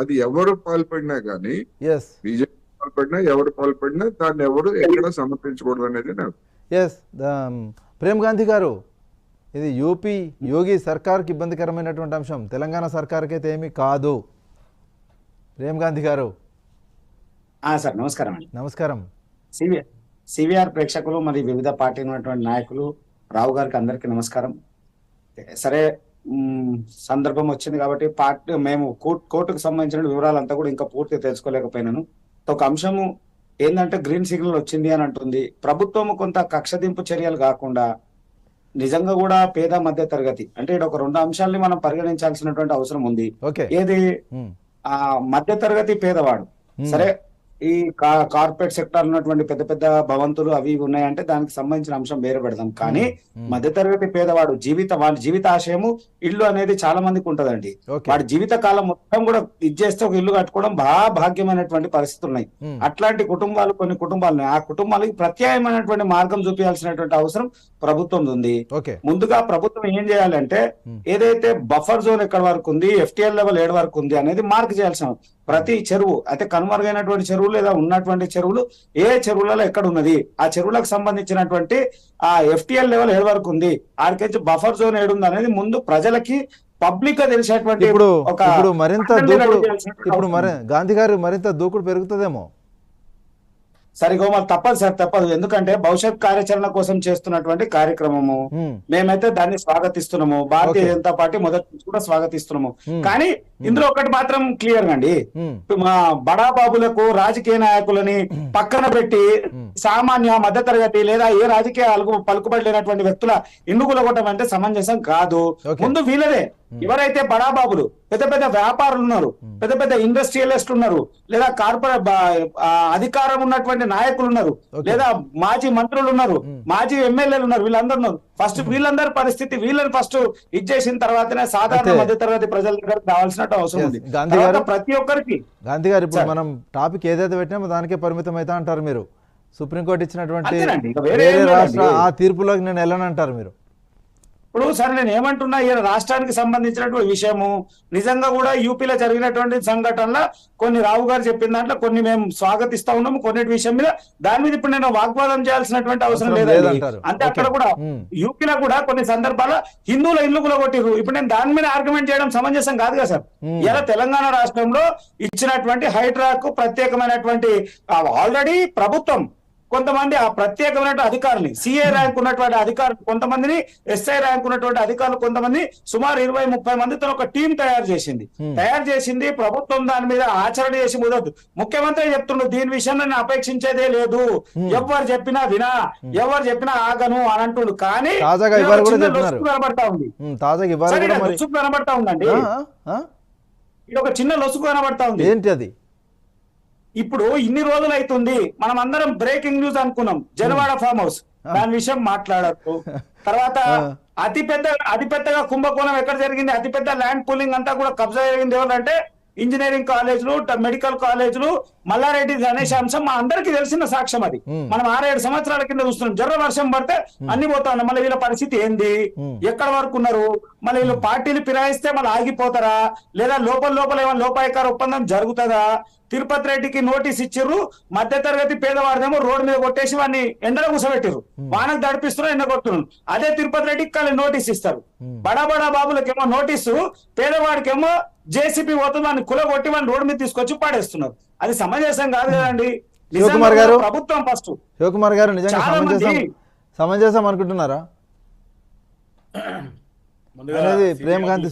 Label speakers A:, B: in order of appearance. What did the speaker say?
A: అది ఎవరు పాల్పడినా కానీ,
B: ఎస్
A: బీజేపీ పాల్పడినా ఎవరు పాల్పడినా దాన్ని ఎవరు ఎక్కడ సమర్థించకూడదు అనేది నాకు.
B: ఎస్ ప్రేమ్ గాంధీ గారు, ఇది యూపీ యోగి సర్కార్కి ఇబ్బందికరమైనటువంటి అంశం, తెలంగాణ సర్కార్కి అయితే ఏమీ కాదు. ప్రేమ్ గాంధీ గారు
C: సార్ నమస్కారం అండి.
B: నమస్కారం.
C: సివిఆర్ ప్రేక్షకులు మరి వివిధ పార్టీ ఉన్నటువంటి నాయకులు రావు గారికి అందరికీ నమస్కారం. సరే, సందర్భం వచ్చింది కాబట్టి మేము కోర్టుకు సంబంధించిన వివరాలంతా కూడా ఇంకా పూర్తిగా తెలుసుకోలేకపోయినాను. ఒక అంశము ఏంటంటే గ్రీన్ సిగ్నల్ వచ్చింది అని అంటుంది ప్రభుత్వం. కొంత కక్షదింపు చర్యలు కాకుండా నిజంగా కూడా పేద మధ్య తరగతి అంటే ఇక్కడ ఒక రెండు అంశాలని మనం పరిగణించాల్సినటువంటి అవసరం ఉంది. ఏది మధ్య తరగతి పేదవాడు, సరే ఈ కార్పొరేట్ సెక్టర్ ఉన్నటువంటి పెద్ద పెద్ద భవంతులు అవి ఉన్నాయంటే దానికి సంబంధించిన అంశం వేరే పెడదాం. కానీ మధ్యతరగతి పేదవాడు వాడి జీవిత ఆశయము ఇల్లు అనేది చాలా మందికి ఉంటదండి. వాడి జీవిత కాలం మొత్తం కూడా ఇది చేస్తే ఒక ఇల్లు కట్టుకోవడం బాగా భాగ్యమైనటువంటి పరిస్థితులు ఉన్నాయి. అట్లాంటి కుటుంబాలు కొన్ని కుటుంబాలు ఆ కుటుంబాలకి ప్రత్యామ్నాయమైనటువంటి మార్గం చూపించాల్సినటువంటి అవసరం ప్రభుత్వం ఉంది. ముందుగా ప్రభుత్వం ఏం చేయాలంటే ఏదైతే బఫర్ జోన్ ఎక్కడ వరకు ఉంది, ఎఫ్టీఎల్ లెవెల్ ఏడు వరకు ఉంది అనేది మార్క్ చేయాల్సిన ప్రతి చెరువు అయితే కనుమరుగైనటువంటి చెరువులు లేదా ఉన్నటువంటి చెరువులు ఏ చెరువులలో ఎక్కడ ఉన్నది, ఆ చెరువులకు సంబంధించినటువంటి ఆ ఎఫ్టీఎల్ లెవెల్ ఏడు వరకు ఉంది, ఆడికి బఫర్ జోన్ ఏడుంది అనేది ముందు ప్రజలకి పబ్లిక్ గా తెలిసేటువంటి
B: గాంధీ గారు మరింత దూకుడు పెరుగుతుందేమో.
C: సరిగా మరి తప్పదు. ఎందుకంటే భవిష్యత్ కార్యాచరణ కోసం చేస్తున్నటువంటి కార్యక్రమము మేమైతే దాన్ని స్వాగతిస్తున్నాము. భారతీయ జనతా పార్టీ మొదటి నుంచి కూడా స్వాగతిస్తున్నాము. కానీ ఇందులో ఒకటి మాత్రం క్లియర్ అండి, మా బడాబాబులకు రాజకీయ నాయకులని పక్కన పెట్టి సామాన్య మధ్యతరగతి లేదా ఏ రాజకీయ పలుకుబడి లేనటువంటి వ్యక్తుల ఇల్లు కూలగొట్టడం అంటే సమంజసం కాదు. ముందు వీళ్ళదే ఎవరైతే బడాబాబులు పెద్ద పెద్ద వ్యాపారులు ఉన్నారు, పెద్ద పెద్ద ఇండస్ట్రియలిస్ట్ ఉన్నారు, లేదా కార్పొరేట్ అధికారం ఉన్నటువంటి నాయకులు ఉన్నారు, లేదా మాజీ మంత్రులు ఉన్నారు, మాజీ ఎమ్మెల్యేలు ఉన్నారు, వీళ్ళందరూ ఉన్నారు. ఫస్ట్ వీళ్ళందరి పరిస్థితి వీళ్ళని ఫస్ట్ ఇచ్చేసిన తర్వాతనే సాధారణ మధ్యతరగతి ప్రజల దగ్గరకు రావాల్సిన అవసరం ఉంది. ప్రతి ఒక్కరికి
B: గాంధీ గారు ఇప్పుడు మనం టాపిక్ ఏదైతే పెట్టినామో దానికే పరిమితం అయితే అంటారు మీరు. సుప్రీంకోర్టు ఇచ్చినటువంటి వేరే రాష్ట్ర ఆ తీర్పులోకి నేను వెళ్ళనంటారు మీరు.
C: ఇప్పుడు సరే నేను ఏమంటున్నా, ఈ రాష్ట్రానికి సంబంధించినటువంటి విషయము నిజంగా కూడా యూపీలో జరిగినటువంటి సంఘటనల కొన్ని రావు గారు చెప్పిన దాంట్లో కొన్ని మేము స్వాగతిస్తా ఉన్నాము, కొన్నిటి విషయం మీద దాని మీద ఇప్పుడు నేను వాగ్వాదం చేయాల్సినటువంటి అవసరం లేదండి. అంటే అక్కడ కూడా యూపీలో కూడా కొన్ని సందర్భాల్లో హిందువుల ఇల్లు కూడా కొట్టిరు. ఇప్పుడు నేను దాని మీద ఆర్గ్యుమెంట్ చేయడం సమంజసం కాదు కదా సార్. ఇలా తెలంగాణ రాష్ట్రంలో ఇచ్చినటువంటి హైడ్రాకు ప్రత్యేకమైనటువంటి ఆల్రెడీ ప్రభుత్వం కొంతమంది ఆ ప్రత్యేకమైన అధికారులు సిఏ ర్యాంక్ ఉన్నటువంటి అధికారులు కొంతమందిని, ఎస్ఐ ర్యాంక్ ఉన్నటువంటి అధికారులు కొంతమంది, సుమారు 20-30 మందితో ఒక టీం తయారు చేసింది ప్రభుత్వం. దాని మీద ఆచరణ చేసి ముదొద్దు. ముఖ్యమంత్రి చెప్తుండ్రు దీని విషయంలో నేను అపేక్షించేదే లేదు, ఎవరు చెప్పినా వినా, ఎవరు చెప్పినా ఆగను అని అంటుండు. కానీ కనబడతా ఉంది, లొసుకు కనబడతా ఉందండి. ఇది ఒక చిన్న లొసుకు కనబడతా ఉంది.
B: ఏంటి అది?
C: ఇప్పుడు ఇన్ని రోజులు అవుతుంది మనం అందరం బ్రేకింగ్ న్యూస్ అనుకున్నాం, జనవాడ ఫామ్ హౌస్ దాని విషయం మాట్లాడరు. తర్వాత అతిపెద్దగా కుంభకోణం ఎక్కడ జరిగింది, అతిపెద్ద ల్యాండ్ పూలింగ్ అంతా కూడా కబ్జా జరిగింది ఎవరంటే ఇంజనీరింగ్ కాలేజీలు, మెడికల్ కాలేజీలు, మల్లారెడ్డి గణేష్ అంశం మా అందరికి తెలిసిన సాక్ష్యం. అది మనం 6-7 సంవత్సరాల కింద చూస్తున్నాం. జర్ర వర్షం పడితే అన్ని పోతా ఉన్నాయి. మళ్ళీ వీళ్ళ పరిస్థితి ఏంది, ఎక్కడ వరకు ఉన్నారు, మళ్ళీ వీళ్ళు పార్టీలు ఫిరాయిస్తే మళ్ళీ ఆగిపోతారా, లేదా లోపల ఏమైనా లోపాయకార ఒప్పందం జరుగుతుందా? తిరుపతి రెడ్డికి నోటీస్ ఇచ్చిర్రు, మధ్యతరగతి పేదవాడినేమో రోడ్డు మీద కొట్టేసి వాడిని ఎండలో కూసబెట్టిర్రు, వానకు దడిపిస్తున్నారు, ఎండ కొట్టున్నారు. అదే తిరుపతి రెడ్డికి వాళ్ళు నోటీస్ ఇస్తారు. బడా బాబులకేమో నోటీసు, పేదవాడికేమో జేసీపీ పోతుంది, వాడిని కులగొట్టి వాడిని రోడ్డు మీద తీసుకొచ్చి పాడేస్తున్నారు. అది సమంజసం కాదు కదండి.
B: శివకుమార్ గారు,
C: ప్రభుత్వం ఫస్ట్
B: శివకుమార్ గారు నిజంగా సమంజసం అనుకుంటున్నారా? ప్రేమ్ గాంధీ